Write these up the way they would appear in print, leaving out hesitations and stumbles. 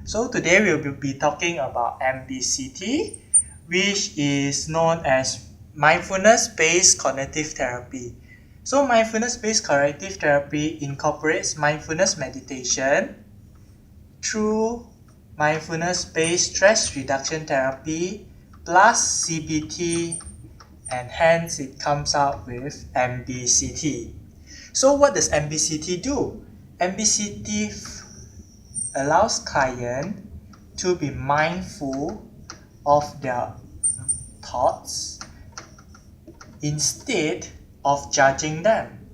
So today we will be talking about MBCT, which is known as Mindfulness-Based Cognitive Therapy. So Mindfulness-Based Cognitive Therapy incorporates mindfulness meditation through Mindfulness-Based Stress Reduction Therapy plus CBT, and hence it comes out with MBCT. So what does MBCT do? MBCT allows client to be mindful of their thoughts instead of judging them.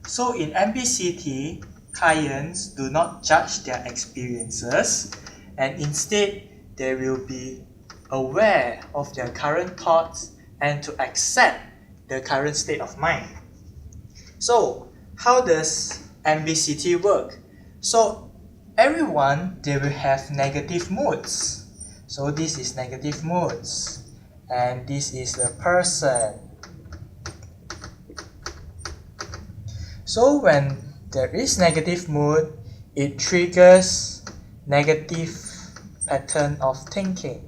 So in MBCT, clients do not judge their experiences, and instead they will be aware of their current thoughts and to accept the current state of mind. So how does MBCT work? So everyone, they will have negative moods. So this is negative moods, and this is the person. So when there is negative mood, it triggers negative pattern of thinking.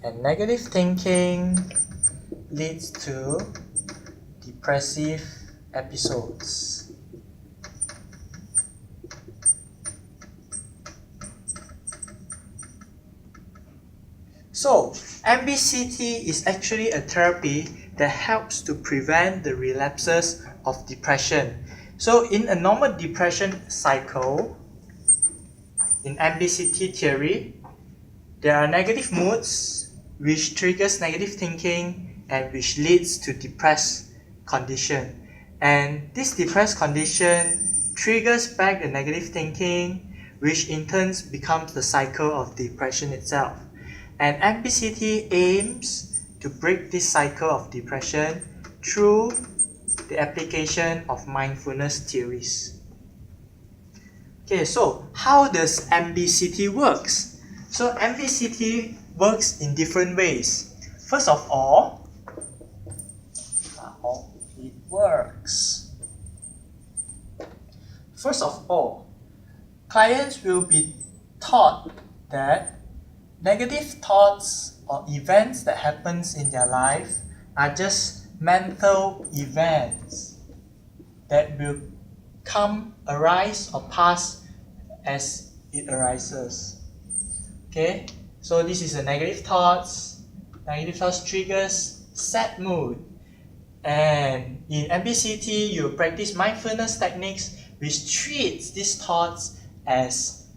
And negative thinking leads to depressive episodes. So, MBCT is actually a therapy that helps to prevent the relapses of depression. So, in a normal depression cycle, in MBCT theory, there are negative moods which triggers negative thinking and which leads to depressed condition. And this depressed condition triggers back the negative thinking, which in turn becomes the cycle of depression itself. And MBCT aims to break this cycle of depression through the application of mindfulness theories. Okay, so how does MBCT works? So MBCT works in different ways. First of all, how it works. First of all, clients will be taught that negative thoughts or events that happens in their life are just mental events that will arise or pass as it arises. Okay, so this is a negative thoughts. Negative thoughts triggers sad mood. And in MBCT, you practice mindfulness techniques which treats these thoughts as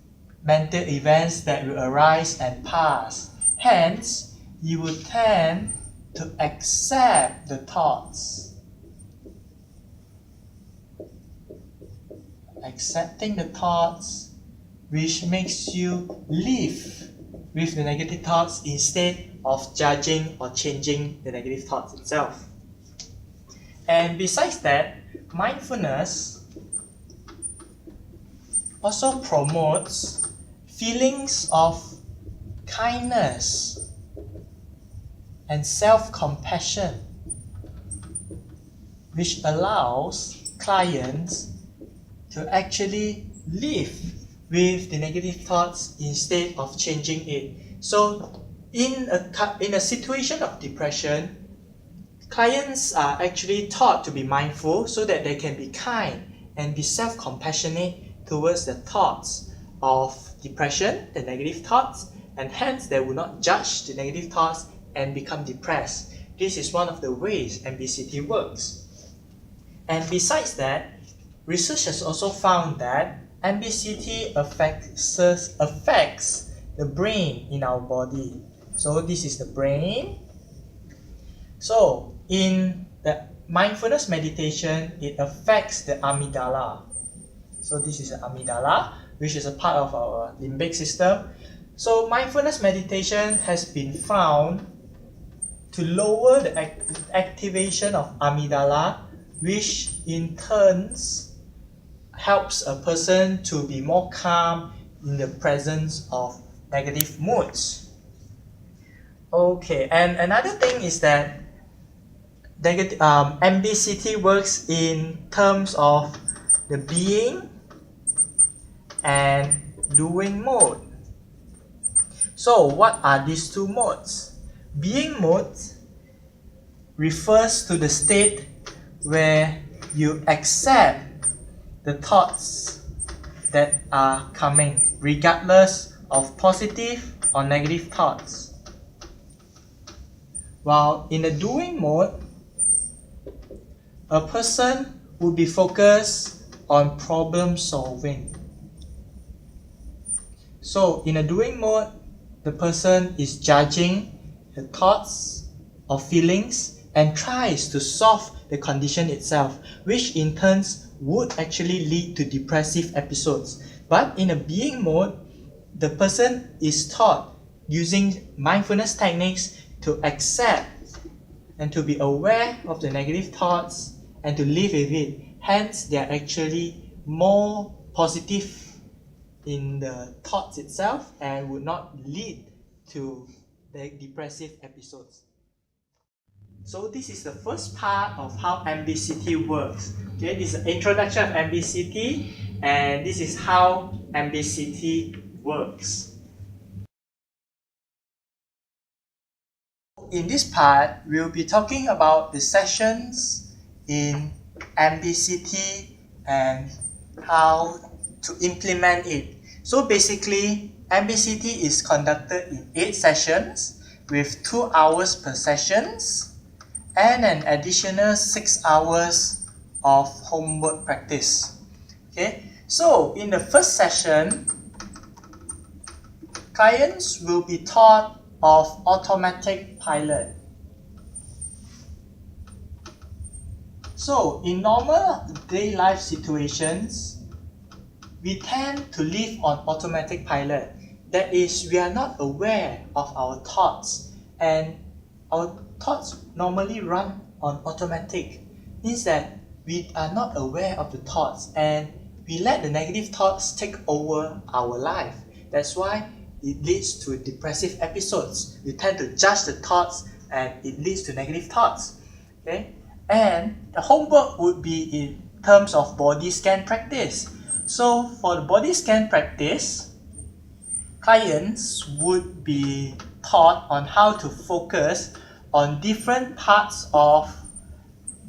mental events that will arise and pass. Hence, you will tend to accept the thoughts. Accepting the thoughts, which makes you live with the negative thoughts instead of judging or changing the negative thoughts itself. And besides that, mindfulness also promotes feelings of kindness and self-compassion, which allows clients to actually live with the negative thoughts instead of changing it. So in a situation of depression, clients are actually taught to be mindful so that they can be kind and be self-compassionate towards the thoughts of depression, the negative thoughts, and hence they will not judge the negative thoughts and become depressed. This is one of the ways MBCT works. And besides that, research has also found that MBCT affects the brain in our body. So this is the brain. So in the mindfulness meditation, it affects the amygdala. So this is the amygdala, which is a part of our limbic system. So mindfulness meditation has been found to lower the activation of amygdala, which in turn helps a person to be more calm in the presence of negative moods. Okay, and another thing is that MBCT works in terms of the being and doing mode. So what are these two modes? Being mode refers to the state where you accept the thoughts that are coming, regardless of positive or negative thoughts. While in the doing mode, a person would be focused on problem solving. So in a doing mode, the person is judging the thoughts or feelings and tries to solve the condition itself, which in turn would actually lead to depressive episodes. But in a being mode, the person is taught using mindfulness techniques to accept and to be aware of the negative thoughts and to live with it. Hence, they are actually more positive in the thoughts itself and would not lead to the depressive episodes. So this is the first part of how MBCT works. Okay, this is the introduction of MBCT, and this is how MBCT works. In this part, we'll be talking about the sessions in MBCT and how to implement it. So basically, MBCT is conducted in 8 sessions with 2 hours per sessions and an additional 6 hours of homework practice. Okay, so in the first session, clients will be taught of automatic pilot. So in normal day life situations, we tend to live on automatic pilot. That is, we are not aware of our thoughts, and our thoughts normally run on automatic. Means that we are not aware of the thoughts and we let the negative thoughts take over our life. That's why it leads to depressive episodes. We tend to judge the thoughts and it leads to negative thoughts. Okay? And the homework would be in terms of body scan practice. So for the body scan practice, clients would be taught on how to focus on different parts of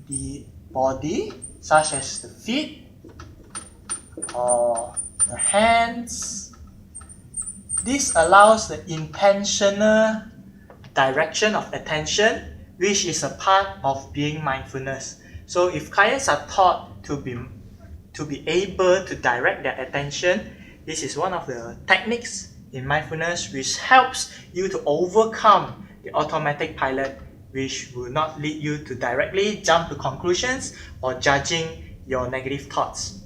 the body, such as the feet or the hands. This allows the intentional direction of attention, which is a part of being mindfulness. So if clients are taught to be able to direct their attention, this is one of the techniques in mindfulness which helps you to overcome the automatic pilot, which will not lead you to directly jump to conclusions or judging your negative thoughts.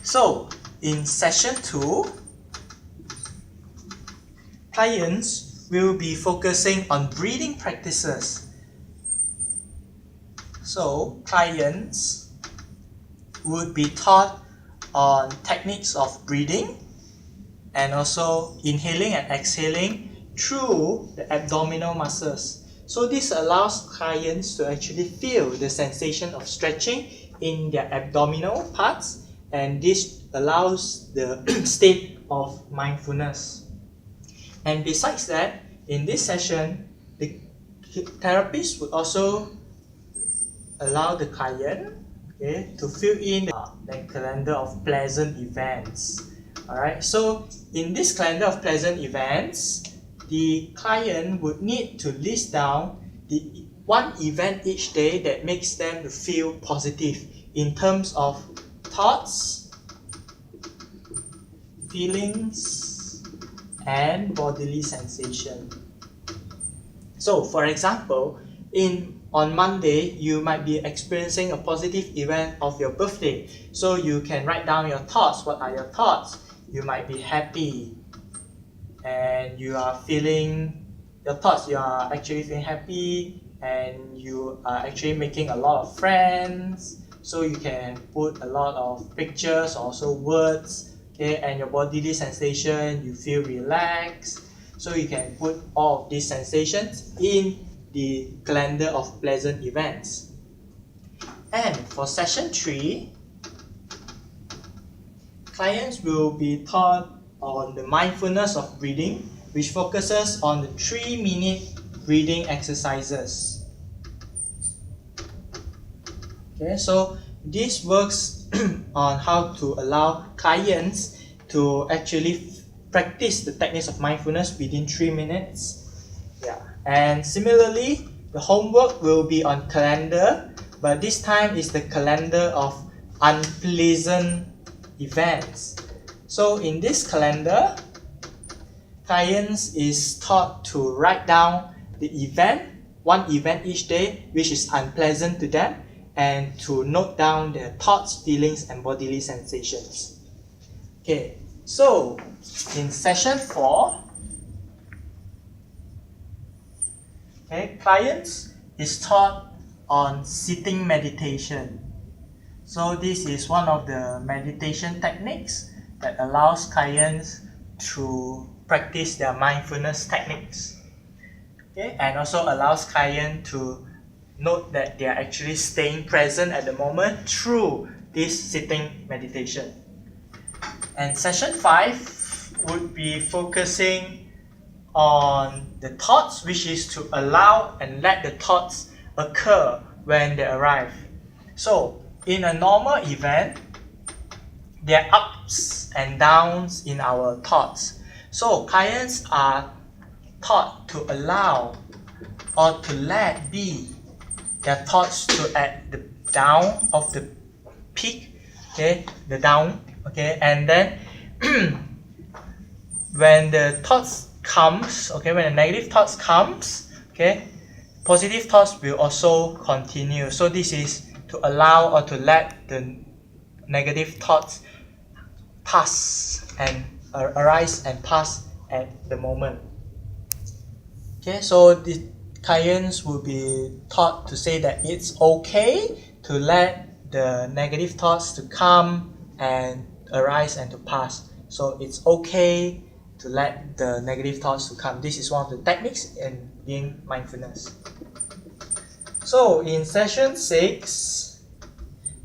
So in session 2, clients will be focusing on breathing practices. So clients would be taught on techniques of breathing and also inhaling and exhaling through the abdominal muscles. So this allows clients to actually feel the sensation of stretching in their abdominal parts, and this allows the state of mindfulness. And besides that, in this session, the therapist would also allow the client to fill in the calendar of pleasant events. Alright, so in this calendar of pleasant events, the client would need to list down the one event each day that makes them feel positive in terms of thoughts, feelings, and bodily sensation. So for example, on Monday, you might be experiencing a positive event of your birthday. So you can write down your thoughts. What are your thoughts? You might be happy and you are feeling your thoughts. You are actually feeling happy and you are actually making a lot of friends. So you can put a lot of pictures, also words, and your bodily sensation, you feel relaxed. So you can put all of these sensations in the calendar of pleasant events. And for session 3, clients will be taught on the mindfulness of reading, which focuses on the 3-minute reading exercises. Okay, so this works on how to allow clients to actually practice the techniques of mindfulness within 3 minutes. Yeah. And similarly, the homework will be on calendar, but this time is the calendar of unpleasant events. So in this calendar, clients is taught to write down the event, one event each day which is unpleasant to them, and to note down their thoughts, feelings, and bodily sensations. Okay, so in session 4, clients is taught on sitting meditation. So this is one of the meditation techniques that allows clients to practice their mindfulness techniques. Okay, and also allows clients to note that they are actually staying present at the moment through this sitting meditation. And session 5 would be focusing on the thoughts, which is to allow and let the thoughts occur when they arrive. So in a normal event, there are ups and downs in our thoughts. So clients are taught to allow or to let be their thoughts to at the down of the peak, okay, the down, okay, and then when the thoughts comes, okay, when the negative thoughts comes, okay, positive thoughts will also continue. So this is to allow or to let the negative thoughts pass and arise and pass at the moment. Okay, so the clients will be taught to say that it's okay to let the negative thoughts to come and arise and to pass. So it's okay to let the negative thoughts to come. This is one of the techniques in being mindfulness. So in session 6,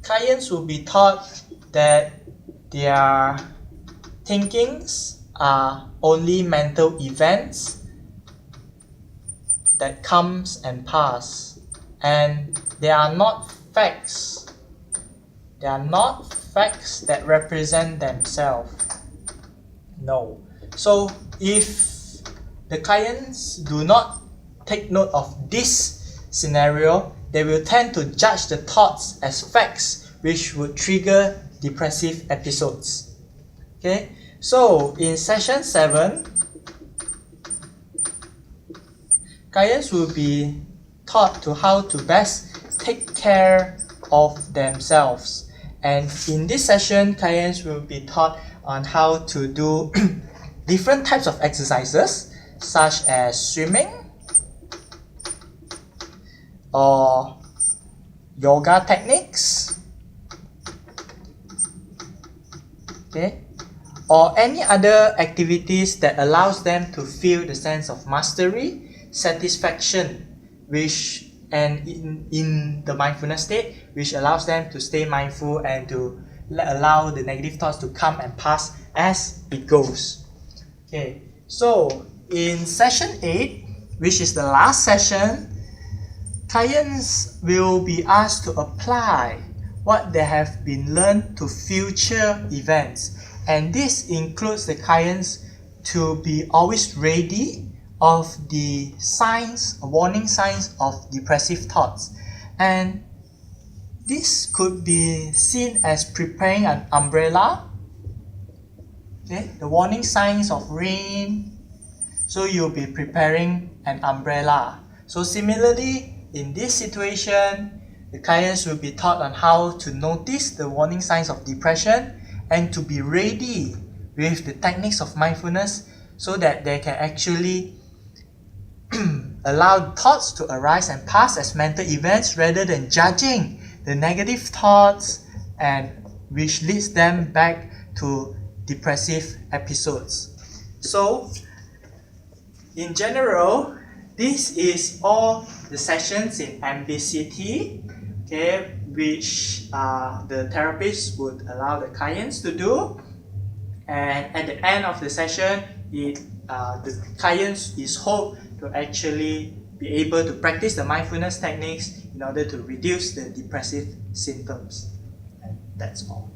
clients will be taught that their thinkings are only mental events that comes and pass, and they are not facts. They are not facts that represent themselves. No. So if the clients do not take note of this scenario, they will tend to judge the thoughts as facts, which would trigger depressive episodes. Okay, so in session 7, clients will be taught to how to best take care of themselves. And in this session, clients will be taught on how to do different types of exercises, such as swimming or yoga techniques, okay, or any other activities that allows them to feel the sense of mastery, satisfaction, which and in the mindfulness state, which allows them to stay mindful and to allow the negative thoughts to come and pass as it goes. Okay, so in session 8, which is the last session, clients will be asked to apply what they have been learned to future events, and this includes the clients to be always ready of the signs, warning signs of depressive thoughts. And this could be seen as preparing an umbrella, okay, the warning signs of rain, so you'll be preparing an umbrella. So similarly, in this situation, the clients will be taught on how to notice the warning signs of depression and to be ready with the techniques of mindfulness so that they can actually allow thoughts to arise and pass as mental events rather than judging the negative thoughts, and which leads them back to depressive episodes. So in general, this is all the sessions in MBCT, okay, which the therapist would allow the clients to do. And at the end of the session, the clients is hoped to actually be able to practice the mindfulness techniques in order to reduce the depressive symptoms. And that's all.